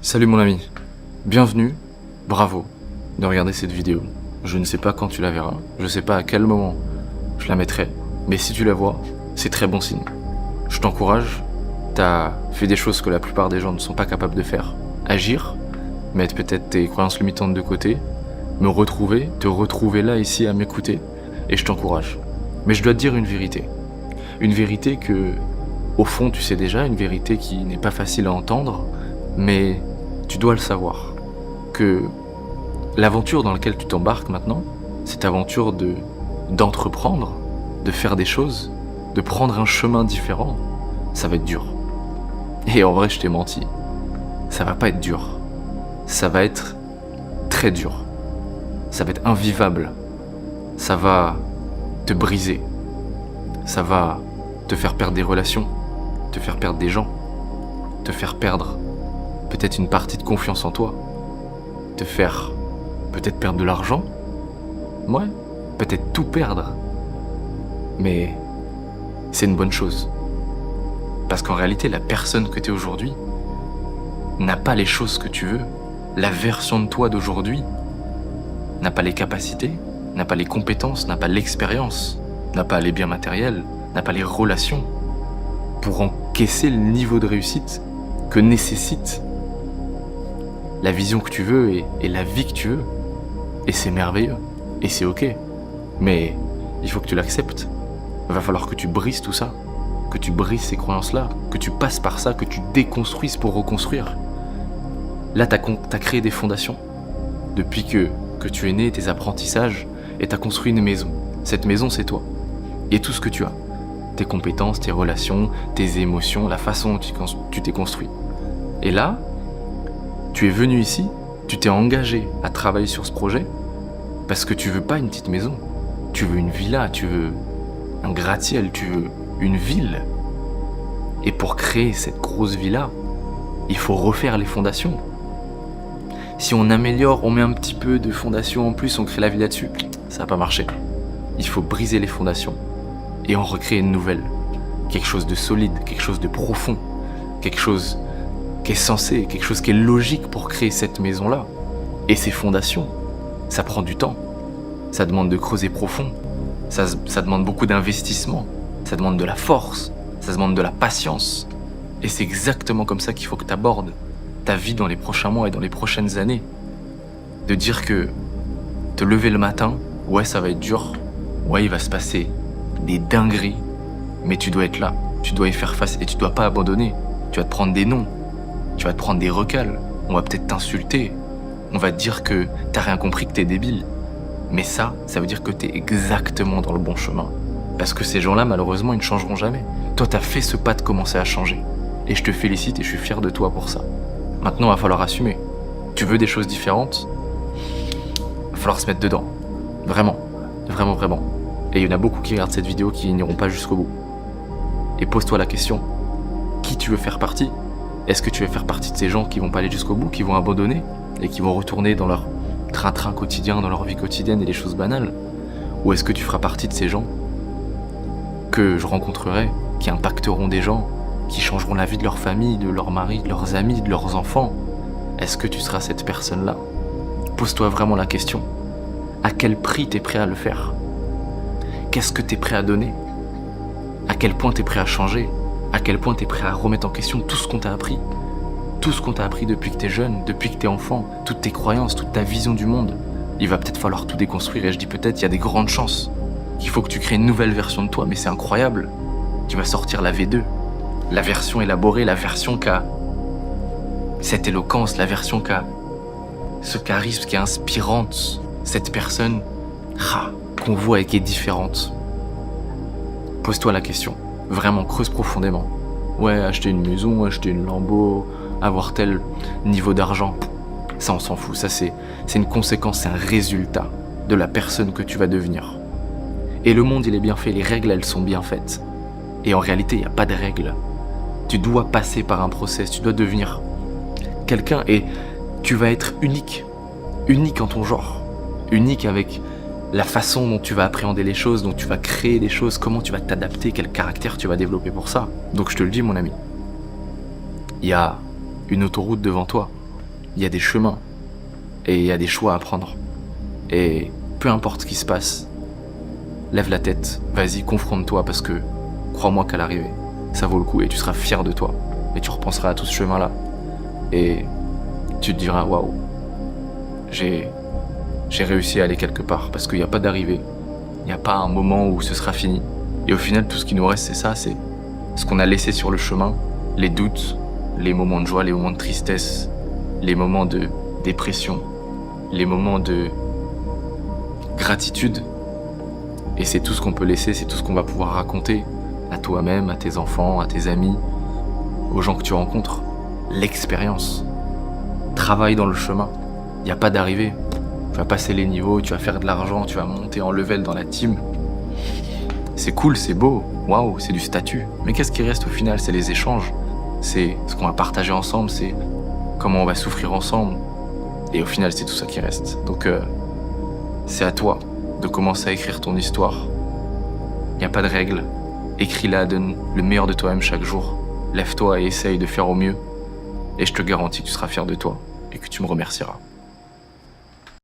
Salut mon ami, bienvenue, bravo de regarder cette vidéo. Je ne sais pas quand tu la verras, je ne sais pas à quel moment je la mettrai, mais si tu la vois, c'est très bon signe. Je t'encourage, t'as fait des choses que la plupart des gens ne sont pas capables de faire. Agir, mettre peut-être tes croyances limitantes de côté, te retrouver là ici à m'écouter, et je t'encourage. Mais je dois te dire une vérité que, au fond tu sais déjà, une vérité qui n'est pas facile à entendre, mais tu dois le savoir, que l'aventure dans laquelle tu t'embarques maintenant, cette aventure d'entreprendre, de faire des choses, de prendre un chemin différent, ça va être dur. Et en vrai, je t'ai menti. Ça va pas être dur. Ça va être très dur. Ça va être invivable. Ça va te briser. Ça va te faire perdre des relations, te faire perdre des gens, te faire perdre peut-être une partie de confiance en toi, te faire peut-être perdre de l'argent, ouais, peut-être tout perdre. Mais c'est une bonne chose. Parce qu'en réalité, la personne que tu es aujourd'hui n'a pas les choses que tu veux. La version de toi d'aujourd'hui n'a pas les capacités, n'a pas les compétences, n'a pas l'expérience, n'a pas les biens matériels, n'a pas les relations pour encaisser le niveau de réussite que nécessite la vision que tu veux et la vie que tu veux. Et c'est merveilleux. Et c'est ok. Mais il faut que tu l'acceptes. Il va falloir que tu brises tout ça. Que tu brises ces croyances-là. Que tu passes par ça. Que tu déconstruises pour reconstruire. Là, t'as créé des fondations. Depuis que tu es né, tes apprentissages, et t'as construit une maison. Cette maison, c'est toi. Et tout ce que tu as. Tes compétences, tes relations, tes émotions, la façon dont tu t'es construit. Et là, tu es venu ici, tu t'es engagé à travailler sur ce projet parce que tu veux pas une petite maison, tu veux une villa, tu veux un gratte-ciel, tu veux une ville. Et pour créer cette grosse villa, il faut refaire les fondations. Si on améliore, on met un petit peu de fondations en plus, on crée la villa dessus, ça va pas marcher. Il faut briser les fondations et en recréer une nouvelle. Quelque chose de solide, quelque chose de profond, quelque chose qui est censé, quelque chose qui est logique pour créer cette maison-là. Et ces fondations, ça prend du temps. Ça demande de creuser profond. Ça demande beaucoup d'investissement. Ça demande de la force. Ça demande de la patience. Et c'est exactement comme ça qu'il faut que tu abordes ta vie dans les prochains mois et dans les prochaines années. De dire que te lever le matin, ouais, ça va être dur. Ouais, il va se passer des dingueries. Mais tu dois être là. Tu dois y faire face et tu dois pas abandonner. Tu vas te prendre des noms. Tu vas te prendre des recals, on va peut-être t'insulter, on va te dire que t'as rien compris, que t'es débile. Mais ça veut dire que t'es exactement dans le bon chemin. Parce que ces gens-là, malheureusement, ils ne changeront jamais. Toi, t'as fait ce pas de commencer à changer. Et je te félicite et je suis fier de toi pour ça. Maintenant, il va falloir assumer. Tu veux des choses différentes, il va falloir se mettre dedans. Vraiment, vraiment, vraiment. Et il y en a beaucoup qui regardent cette vidéo qui n'iront pas jusqu'au bout. Et pose-toi la question, qui tu veux faire partie ? Est-ce que tu veux faire partie de ces gens qui vont pas aller jusqu'au bout, qui vont abandonner et qui vont retourner dans leur train-train quotidien, dans leur vie quotidienne et les choses banales ? Ou est-ce que tu feras partie de ces gens que je rencontrerai, qui impacteront des gens, qui changeront la vie de leur famille, de leur mari, de leurs amis, de leurs enfants ? Est-ce que tu seras cette personne-là ? Pose-toi vraiment la question. À quel prix t'es prêt à le faire ? Qu'est-ce que t'es prêt à donner ? À quel point t'es prêt à changer ? À quel point t'es prêt à remettre en question tout ce qu'on t'a appris. Tout ce qu'on t'a appris depuis que t'es jeune, depuis que t'es enfant, toutes tes croyances, toute ta vision du monde. Il va peut-être falloir tout déconstruire et je dis peut-être, il y a des grandes chances qu'il faut que tu crées une nouvelle version de toi, mais c'est incroyable. Tu vas sortir la V2, la version élaborée, la version qui a cette éloquence, la version qui a ce charisme, qui est inspirante, cette personne qu'on voit et qui est différente. Pose-toi la question. Vraiment, creuse profondément. Ouais, acheter une maison, acheter une Lambo, avoir tel niveau d'argent, ça on s'en fout. Ça c'est une conséquence, c'est un résultat de la personne que tu vas devenir. Et le monde il est bien fait, les règles elles sont bien faites. Et en réalité il n'y a pas de règles. Tu dois passer par un process, tu dois devenir quelqu'un et tu vas être unique. Unique en ton genre. Unique avec la façon dont tu vas appréhender les choses, dont tu vas créer des choses, comment tu vas t'adapter, quel caractère tu vas développer pour ça. Donc je te le dis mon ami, il y a une autoroute devant toi, il y a des chemins et il y a des choix à prendre. Et peu importe ce qui se passe, lève la tête, vas-y, confronte-toi parce que crois-moi qu'à l'arrivée, ça vaut le coup et tu seras fier de toi. Et tu repenseras à tout ce chemin-là et tu te diras waouh, j'ai réussi à aller quelque part parce qu'il n'y a pas d'arrivée, il n'y a pas un moment où ce sera fini. Et au final, tout ce qui nous reste, c'est ça, c'est ce qu'on a laissé sur le chemin, les doutes, les moments de joie, les moments de tristesse, les moments de dépression, les moments de gratitude. Et c'est tout ce qu'on peut laisser, c'est tout ce qu'on va pouvoir raconter à toi-même, à tes enfants, à tes amis, aux gens que tu rencontres. L'expérience. Travaille dans le chemin. Il n'y a pas d'arrivée. Tu vas passer les niveaux, tu vas faire de l'argent, tu vas monter en level dans la team. C'est cool, c'est beau, waouh, c'est du statut. Mais qu'est-ce qui reste au final? C'est les échanges. C'est ce qu'on va partager ensemble, c'est comment on va souffrir ensemble. Et au final, c'est tout ça qui reste. Donc, c'est à toi de commencer à écrire ton histoire. Il n'y a pas de règle. Écris-la, donne le meilleur de toi-même chaque jour. Lève-toi et essaye de faire au mieux. Et je te garantis que tu seras fier de toi et que tu me remercieras.